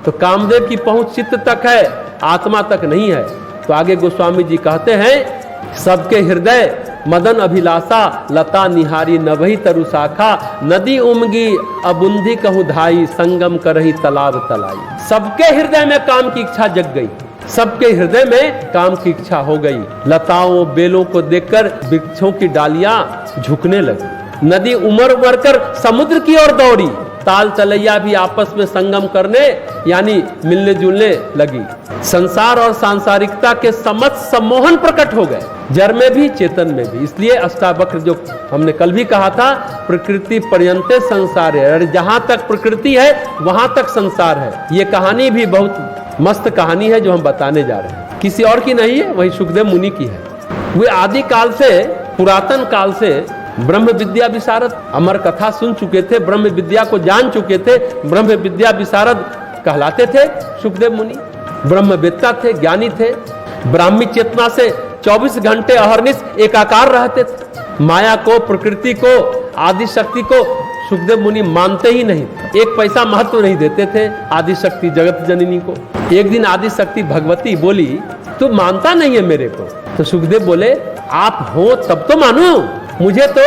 तो कामदेव की पहुंच चित्त तक है, आत्मा तक नहीं है। तो आगे गोस्वामी जी कहते हैं, सबके हृदय मदन अभिलाषा, लता निहारी नभई तरु शाखा, नदी उमगी अबुंधी कहूं धाई, संगम करही तालाब तलाई। सबके हृदय में काम की इच्छा जग गई, सबके हृदय में काम की इच्छा हो गई। लताओं बेलों को देखकर वृक्षों की डालियां झुकने लगी, नदी उमड़ उमड़ कर समुद्र की ओर दौड़ी, ताल तलैया भी आपस में संगम करने यानी मिलने जुलने लगी। संसार और सांसारिकता के समस्त सम्मोहन प्रकट हो गए, जड़ में भी चेतन में भी। इसलिए अष्टावक्र जो हमने कल भी कहा था, प्रकृति पर्यंते संसार है, और जहां तक प्रकृति है वहां तक संसार है। ये कहानी भी बहुत मस्त कहानी है जो हम बताने जा रहे हैं, किसी और की नहीं है, वही सुखदेव मुनि की है। वे आदि काल से, पुरातन काल से ब्रह्म विद्या विशारद, अमर कथा सुन चुके थे, ब्रह्म विद्या को जान चुके थे, ब्रह्म विद्या विशारद कहलाते थे सुखदेव मुनि। ब्रह्मवेत्ता थे, ज्ञानी थे, ब्राह्मी चेतना से 24 घंटे अहर्निश एकाकार रहते थे। माया को, प्रकृति को, आदि शक्ति को सुखदेव मुनि मानते ही नहीं, एक पैसा महत्व नहीं देते थे आदि शक्ति जगत जननी को। एक दिन आदि शक्ति भगवती बोली, तू मानता नहीं है मेरे को? तो सुखदेव बोले, आप हो तब तो मानू, मुझे तो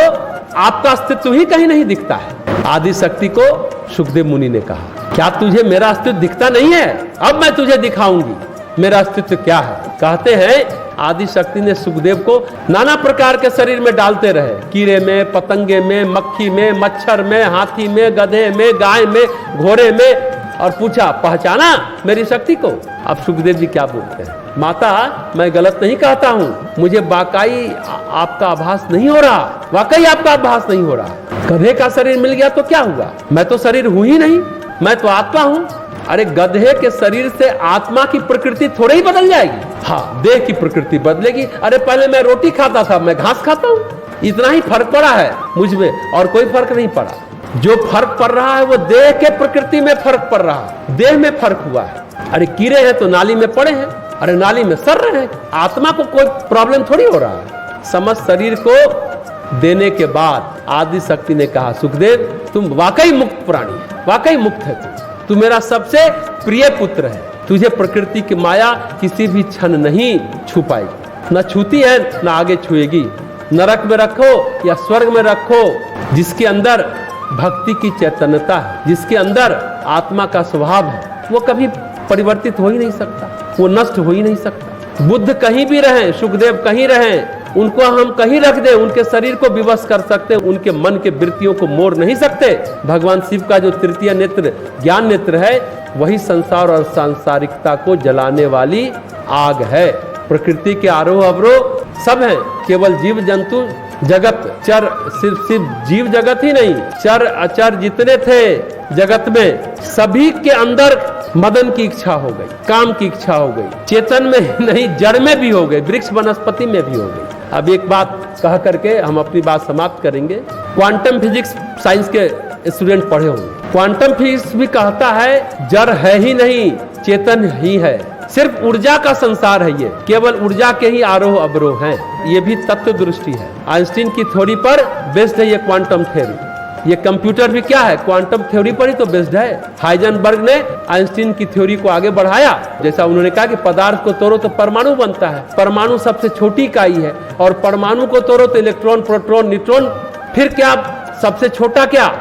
आपका अस्तित्व ही कहीं नहीं दिखता है। आदि शक्ति को सुखदेव मुनि ने कहा, क्या तुझे मेरा अस्तित्व दिखता नहीं है? अब मैं तुझे दिखाऊंगी मेरा अस्तित्व क्या है। कहते हैं आदि शक्ति ने सुखदेव को नाना प्रकार के शरीर में डालते रहे, कीड़े में, पतंगे में, मक्खी में, मच्छर में, हाथी में, गधे में, गाय में, घोड़े में, और पूछा, पहचाना मेरी शक्ति को? अब सुखदेव जी क्या बोलते हैं, माता मैं गलत नहीं कहता हूँ, मुझे वाकई आपका आभास नहीं हो रहा, वाकई आपका आभास नहीं हो रहा। गधे का शरीर मिल गया तो क्या हुआ? मैं तो शरीर हूं ही नहीं, मैं तो आत्मा हूँ। अरे गधे के शरीर से आत्मा की प्रकृति थोड़ी ही बदल जाएगी? हाँ, देह की प्रकृति बदलेगी। अरे पहले मैं रोटी खाता था, मैं घास खाता हूँ, इतना ही फर्क पड़ा है मुझ में, और कोई फर्क नहीं पड़ा। जो फर्क पड़ रहा है वो देह के प्रकृति में फर्क पड़ रहा है, देह में फर्क हुआ है। अरे कीड़े हैं तो नाली में पड़े हैं, अरे नाली में सर रहे हैं, आत्मा को कोई प्रॉब्लम थोड़ी हो रहा है। समस्त शरीर को देने के बाद आदि शक्ति ने कहा, सुखदेव तुम वाकई मुक्त प्राणी है, वाकई मुक्त है, तू मेरा सबसे प्रिय पुत्र है, तुझे प्रकृति की माया किसी भी क्षण नहीं छू पाएगी, न छूती है न आगे छुएगी। नरक में रखो या स्वर्ग में रखो, जिसके अंदर भक्ति की चैतन्यता है, जिसके अंदर आत्मा का स्वभाव है, वो कभी परिवर्तित हो ही नहीं सकता, वो नष्ट हो ही नहीं सकता। बुद्ध कहीं भी रहें, सुखदेव कहीं रहें, उनको हम कहीं रख दें, उनके शरीर को विवश कर सकते, उनके मन के वृत्तियों को मोड़ नहीं सकते। भगवान शिव का जो तृतीय नेत्र ज्ञान नेत्र है, वही संसार और सांसारिकता को जलाने वाली आग है। प्रकृति के आरोह अवरोह सब हैं, केवल जीव जंतु जगत चर, सिर्फ जीव जगत ही नहीं, चर अचर जितने थे जगत में, सभी के अंदर मदन की इच्छा हो गई, काम की इच्छा हो गई। चेतन में नहीं, जड़ में भी हो गई, वृक्ष वनस्पति में भी हो गई। अब एक बात कह करके हम अपनी बात समाप्त करेंगे। क्वांटम फिजिक्स साइंस के स्टूडेंट पढ़े होंगे। क्वांटम फिजिक्स भी कहता है जड़ है ही नहीं, चेतन ही है, सिर्फ ऊर्जा का संसार है, ये केवल ऊर्जा के ही आरोह अवरोह हैं। ये भी तत्व दृष्टि है, आइंस्टीन की थ्योरी पर बेस्ड है ये क्वांटम थ्योरी। ये कंप्यूटर भी क्या है, क्वांटम थ्योरी पर ही तो बेस्ड है। हाइजेनबर्ग ने आइंस्टीन की थ्योरी को आगे बढ़ाया, जैसा उन्होंने कहा कि पदार्थ को तोड़ो तो परमाणु बनता है, परमाणु सबसे छोटी इकाई है, और परमाणु को तोड़ो तो इलेक्ट्रॉन, प्रोटॉन, न्यूट्रॉन, फिर क्या सबसे छोटा क्या?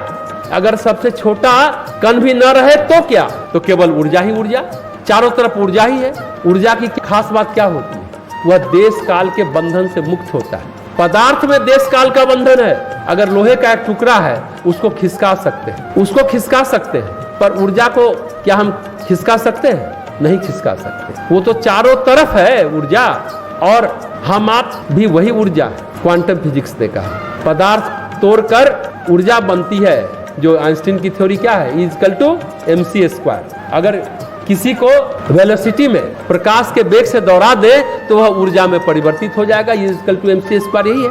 अगर सबसे छोटा कण भी न रहे तो क्या? तो केवल ऊर्जा ही ऊर्जा, चारों तरफ ऊर्जा ही है। ऊर्जा की खास बात क्या होती है? वह देश काल के बंधन से मुक्त होता है। पदार्थ में देश काल का बंधन है, अगर लोहे का एक टुकड़ा है उसको खिसका सकते हैं, उसको खिसका सकते हैं, पर ऊर्जा को क्या हम खिसका सकते हैं? नहीं खिसका सकते, वो तो चारों तरफ है ऊर्जा, और हम आप भी वही ऊर्जा है। क्वांटम फिजिक्स ने कहा पदार्थ तोड़कर ऊर्जा बनती है, जो आइंस्टीन की थ्योरी क्या है, E = mc²। अगर किसी को वेलोसिटी में प्रकाश के वेग से दौड़ा दे तो वह ऊर्जा में परिवर्तित हो जाएगा, E = mc²। यही है।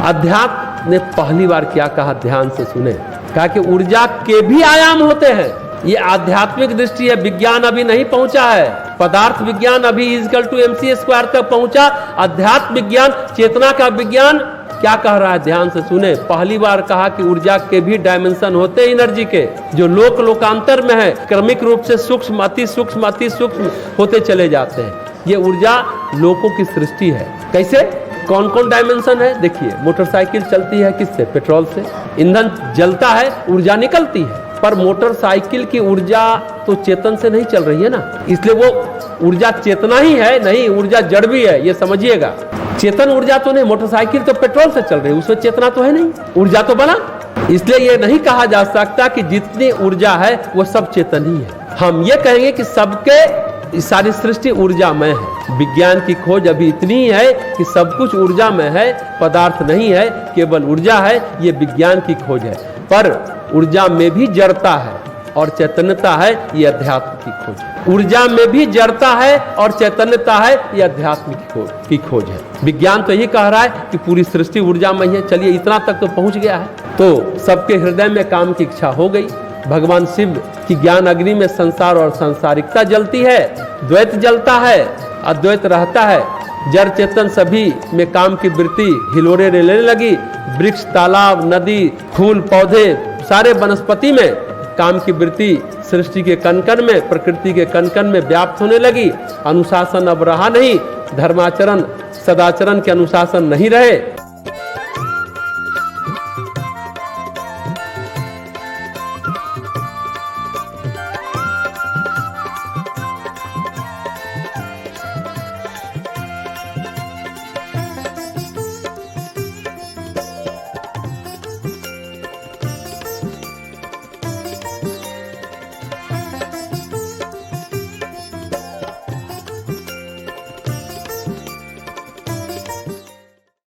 अध्यात्म ने पहली बार क्या कहा, ध्यान से सुने, कहा कि ऊर्जा के भी आयाम होते हैं। ये आध्यात्मिक दृष्टि है, विज्ञान अभी नहीं पहुंचा है। पदार्थ विज्ञान अभी E = mc² तक पहुंचा। अध्यात्म विज्ञान, चेतना का विज्ञान क्या कह रहा है, ध्यान से सुने। पहली बार कहा कि ऊर्जा के भी डायमेंशन होते हैं एनर्जी के, जो लोकांतर में है, क्रमिक रूप से सूक्ष्म अति सूक्ष्म होते चले जाते हैं। ये ऊर्जा लोकों की सृष्टि है। कैसे, कौन कौन डायमेंशन है, देखिए। मोटरसाइकिल चलती है किससे, पेट्रोल से। ईंधन जलता है, ऊर्जा निकलती है। पर मोटरसाइकिल की ऊर्जा तो चेतन से नहीं चल रही है ना, इसलिए वो ऊर्जा चेतना ही है, नहीं ऊर्जा जड़ भी है, ये समझिएगा। चेतन ऊर्जा तो नहीं, मोटरसाइकिल तो पेट्रोल से चल रही है, उसमें चेतना तो है नहीं, ऊर्जा तो बना। इसलिए ये नहीं कहा जा सकता कि जितनी ऊर्जा है वो सब चेतन ही है। हम ये कहेंगे कि सबके सारी सृष्टि ऊर्जा में है। विज्ञान की खोज अभी इतनी है कि सब कुछ ऊर्जा में है, पदार्थ नहीं है, केवल ऊर्जा है। ये विज्ञान की खोज है। पर ऊर्जा में भी जड़ता है और चैतन्यता है, ये अध्यात्म की खोज है। ऊर्जा में भी जड़ता है और चैतन्यता है, ये अध्यात्म की खोज है। विज्ञान तो यही कह रहा है कि पूरी सृष्टि ऊर्जा में है। चलिए, इतना तक तो पहुंच गया है। तो सबके हृदय में काम की इच्छा हो गई। भगवान शिव की ज्ञान अग्नि में संसार और सांसारिकता जलती है, द्वैत जलता है, अद्वैत रहता है। जड़ चेतन सभी में काम की वृत्ति हिलोरे लेने लगी। वृक्ष, तालाब, नदी, फूल, पौधे, सारे वनस्पति में काम की वृत्ति सृष्टि के कण-कण में, प्रकृति के कण-कण में व्याप्त होने लगी। अनुशासन अब रहा नहीं, धर्माचरण सदाचरण के अनुशासन नहीं रहे।